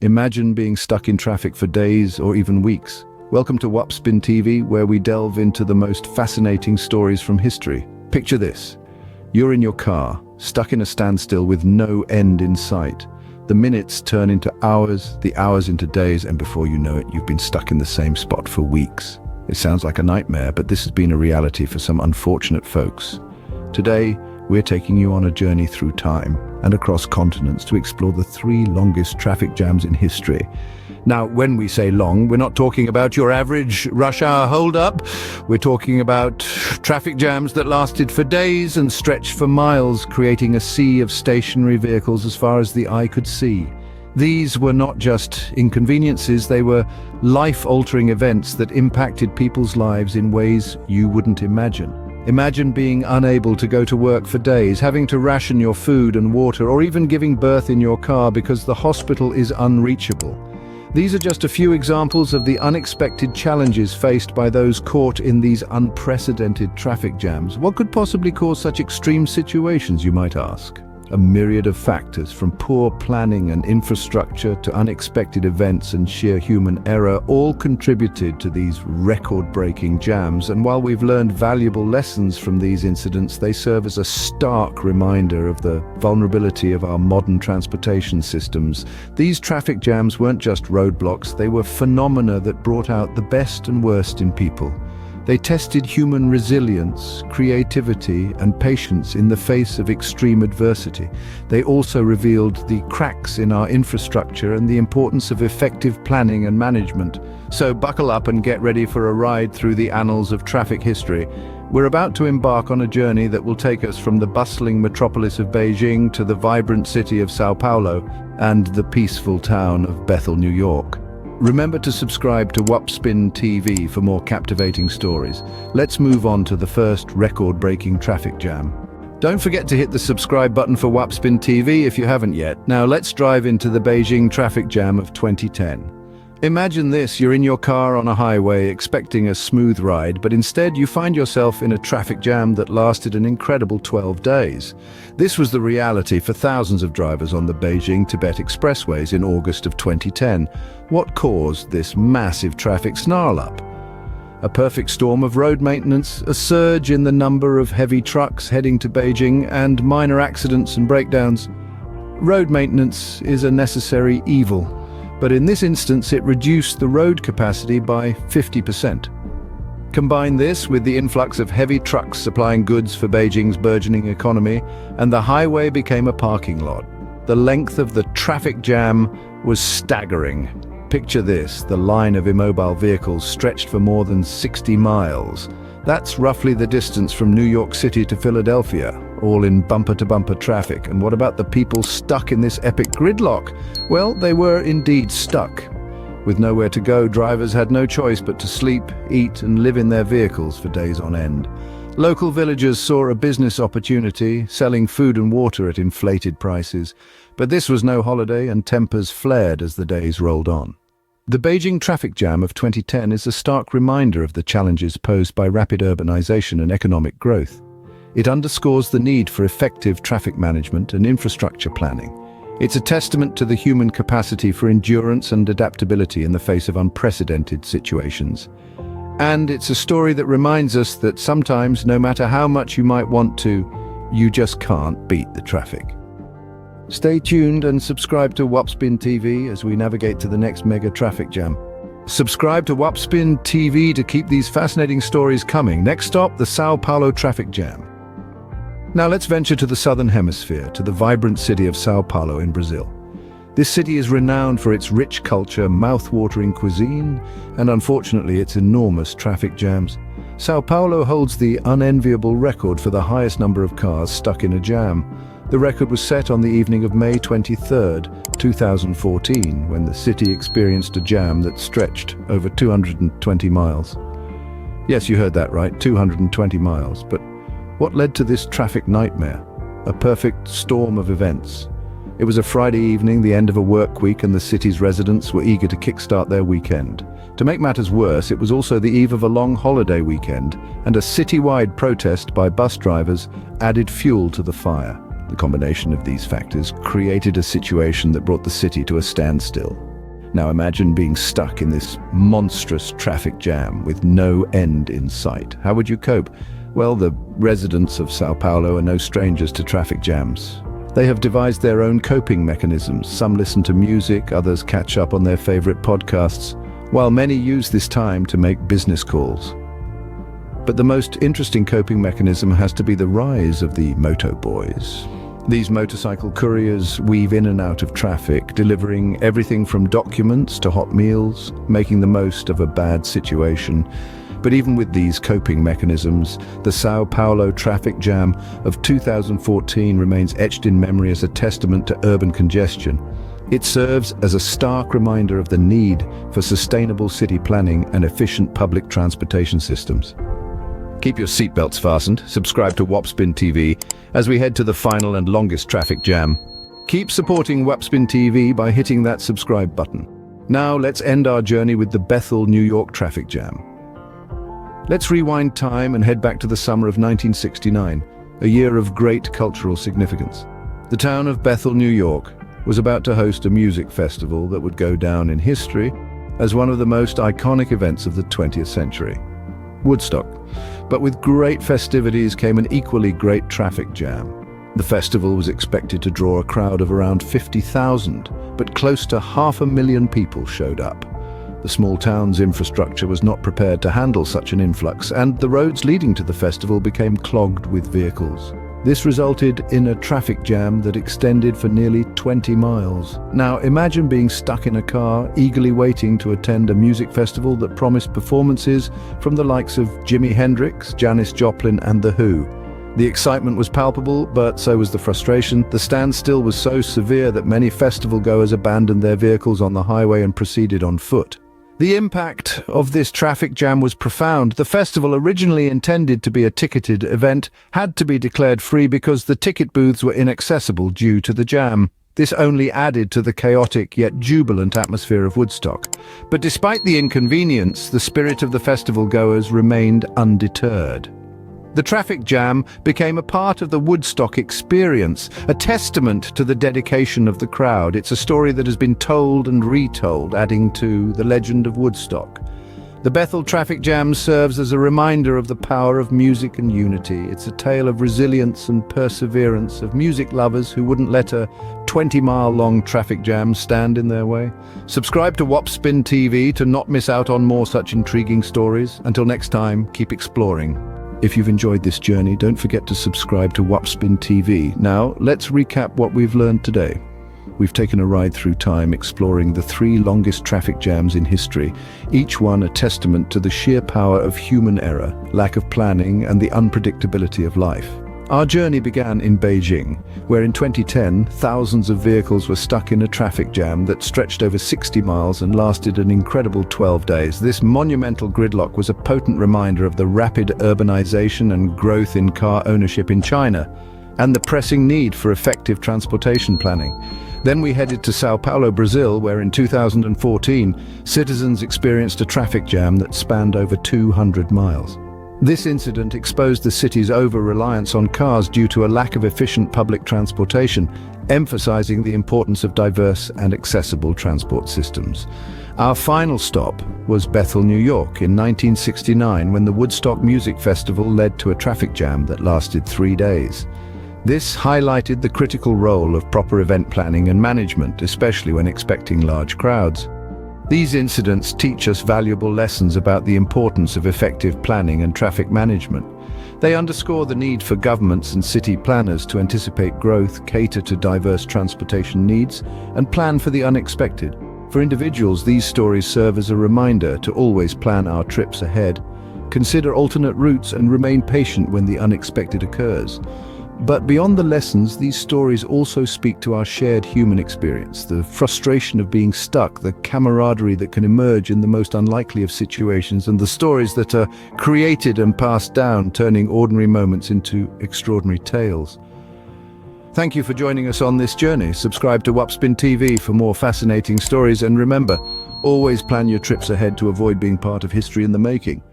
Imagine being stuck in traffic for days or even weeks. Welcome to Wupspin TV, where we delve into the most fascinating stories from history. Picture this. You're in your car, stuck in a standstill with no end in sight. The minutes turn into hours, the hours into days, and before you know it, you've been stuck in the same spot for weeks. It sounds like a nightmare, but this has been a reality for some unfortunate folks. Today, we're taking you on a journey through time and across continents to explore the 3 longest traffic jams in history. Now, when we say long, we're not talking about your average rush hour hold-up. We're talking about traffic jams that lasted for days and stretched for miles, creating a sea of stationary vehicles as far as the eye could see. These were not just inconveniences, they were life-altering events that impacted people's lives in ways you wouldn't imagine. Imagine being unable to go to work for days, having to ration your food and water, or even giving birth in your car because the hospital is unreachable. These are just a few examples of the unexpected challenges faced by those caught in these unprecedented traffic jams. What could possibly cause such extreme situations, you might ask? A myriad of factors, from poor planning and infrastructure to unexpected events and sheer human error, all contributed to these record-breaking jams. And while we've learned valuable lessons from these incidents, they serve as a stark reminder of the vulnerability of our modern transportation systems. These traffic jams weren't just roadblocks, they were phenomena that brought out the best and worst in people. They tested human resilience, creativity, and patience in the face of extreme adversity. They also revealed the cracks in our infrastructure and the importance of effective planning and management. So buckle up and get ready for a ride through the annals of traffic history. We're about to embark on a journey that will take us from the bustling metropolis of Beijing to the vibrant city of Sao Paulo and the peaceful town of Bethel, New York. Remember to subscribe to Wupspin TV for more captivating stories. Let's move on to the first record-breaking traffic jam. Don't forget to hit the subscribe button for Wupspin TV if you haven't yet. Now let's dive into the Beijing Traffic Jam of 2010. Imagine this, you're in your car on a highway expecting a smooth ride, but instead you find yourself in a traffic jam that lasted an incredible 12 days. This was the reality for thousands of drivers on the Beijing-Tibet expressways in August of 2010. What caused this massive traffic snarl-up? A perfect storm of road maintenance, a surge in the number of heavy trucks heading to Beijing, and minor accidents and breakdowns. Road maintenance is a necessary evil, but in this instance it reduced the road capacity by 50%. Combine this with the influx of heavy trucks supplying goods for Beijing's burgeoning economy, and the highway became a parking lot. The length of the traffic jam was staggering. Picture this, the line of immobile vehicles stretched for more than 60 miles. That's roughly the distance from New York City to Philadelphia, all in bumper-to-bumper traffic. And what about the people stuck in this epic gridlock? Well, they were indeed stuck. With nowhere to go, drivers had no choice but to sleep, eat, and live in their vehicles for days on end. Local villagers saw a business opportunity, selling food and water at inflated prices. But this was no holiday, and tempers flared as the days rolled on. The Beijing Traffic Jam of 2010 is a stark reminder of the challenges posed by rapid urbanization and economic growth. It underscores the need for effective traffic management and infrastructure planning. It's a testament to the human capacity for endurance and adaptability in the face of unprecedented situations. And it's a story that reminds us that sometimes, no matter how much you might want to, you just can't beat the traffic. Stay tuned and subscribe to Wupspin TV as we navigate to the next mega traffic jam. Subscribe to Wupspin TV to keep these fascinating stories coming. Next stop, the Sao Paulo Traffic Jam. Now let's venture to the southern hemisphere, to the vibrant city of Sao Paulo in Brazil. This city is renowned for its rich culture, mouth-watering cuisine, and unfortunately its enormous traffic jams. Sao Paulo holds the unenviable record for the highest number of cars stuck in a jam. The record was set on the evening of May 23, 2014, when the city experienced a jam that stretched over 220 miles. Yes, you heard that right, 220 miles. But what led to this traffic nightmare? A perfect storm of events. It was a Friday evening, the end of a work week, and the city's residents were eager to kickstart their weekend. To make matters worse, it was also the eve of a long holiday weekend, and a citywide protest by bus drivers added fuel to the fire. The combination of these factors created a situation that brought the city to a standstill. Now imagine being stuck in this monstrous traffic jam with no end in sight. How would you cope? Well, the residents of Sao Paulo are no strangers to traffic jams. They have devised their own coping mechanisms. Some listen to music, others catch up on their favorite podcasts, while many use this time to make business calls. But the most interesting coping mechanism has to be the rise of the moto boys. These motorcycle couriers weave in and out of traffic, delivering everything from documents to hot meals, making the most of a bad situation. But even with these coping mechanisms, the Sao Paulo Traffic Jam of 2014 remains etched in memory as a testament to urban congestion. It serves as a stark reminder of the need for sustainable city planning and efficient public transportation systems. Keep your seatbelts fastened, subscribe to Wapspin TV as we head to the final and longest traffic jam. Keep supporting Wapspin TV by hitting that subscribe button. Now let's end our journey with the Bethel, New York traffic jam. Let's rewind time and head back to the summer of 1969, a year of great cultural significance. The town of Bethel, New York, was about to host a music festival that would go down in history as one of the most iconic events of the 20th century. Woodstock. But with great festivities came an equally great traffic jam. The festival was expected to draw a crowd of around 50,000, but close to 500,000 people showed up. The small town's infrastructure was not prepared to handle such an influx, and the roads leading to the festival became clogged with vehicles. This resulted in a traffic jam that extended for nearly 20 miles. Now imagine being stuck in a car, eagerly waiting to attend a music festival that promised performances from the likes of Jimi Hendrix, Janis Joplin and The Who. The excitement was palpable, but so was the frustration. The standstill was so severe that many festival goers abandoned their vehicles on the highway and proceeded on foot. The impact of this traffic jam was profound. The festival, originally intended to be a ticketed event, had to be declared free because the ticket booths were inaccessible due to the jam. This only added to the chaotic yet jubilant atmosphere of Woodstock. But despite the inconvenience, the spirit of the festival goers remained undeterred. The traffic jam became a part of the Woodstock experience, a testament to the dedication of the crowd. It's a story that has been told and retold, adding to the legend of Woodstock. The Bethel Traffic Jam serves as a reminder of the power of music and unity. It's a tale of resilience and perseverance, of music lovers who wouldn't let a 20-mile-long traffic jam stand in their way. Subscribe to Wapspin TV to not miss out on more such intriguing stories. Until next time, keep exploring. If you've enjoyed this journey, don't forget to subscribe to Wapspin TV. Now, let's recap what we've learned today. We've taken a ride through time, exploring the 3 longest traffic jams in history, each one a testament to the sheer power of human error, lack of planning, and the unpredictability of life. Our journey began in Beijing, where in 2010, thousands of vehicles were stuck in a traffic jam that stretched over 60 miles and lasted an incredible 12 days. This monumental gridlock was a potent reminder of the rapid urbanization and growth in car ownership in China, and the pressing need for effective transportation planning. Then we headed to Sao Paulo, Brazil, where in 2014, citizens experienced a traffic jam that spanned over 200 miles. This incident exposed the city's over-reliance on cars due to a lack of efficient public transportation, emphasizing the importance of diverse and accessible transport systems. Our final stop was Bethel, New York, in 1969, when the Woodstock Music Festival led to a traffic jam that lasted 3 days. This highlighted the critical role of proper event planning and management, especially when expecting large crowds. These incidents teach us valuable lessons about the importance of effective planning and traffic management. They underscore the need for governments and city planners to anticipate growth, cater to diverse transportation needs, and plan for the unexpected. For individuals, these stories serve as a reminder to always plan our trips ahead, consider alternate routes, and remain patient when the unexpected occurs. But beyond the lessons, these stories also speak to our shared human experience, the frustration of being stuck, the camaraderie that can emerge in the most unlikely of situations, and the stories that are created and passed down, turning ordinary moments into extraordinary tales. Thank you for joining us on this journey. Subscribe to Wapspin TV for more fascinating stories, and remember, always plan your trips ahead to avoid being part of history in the making.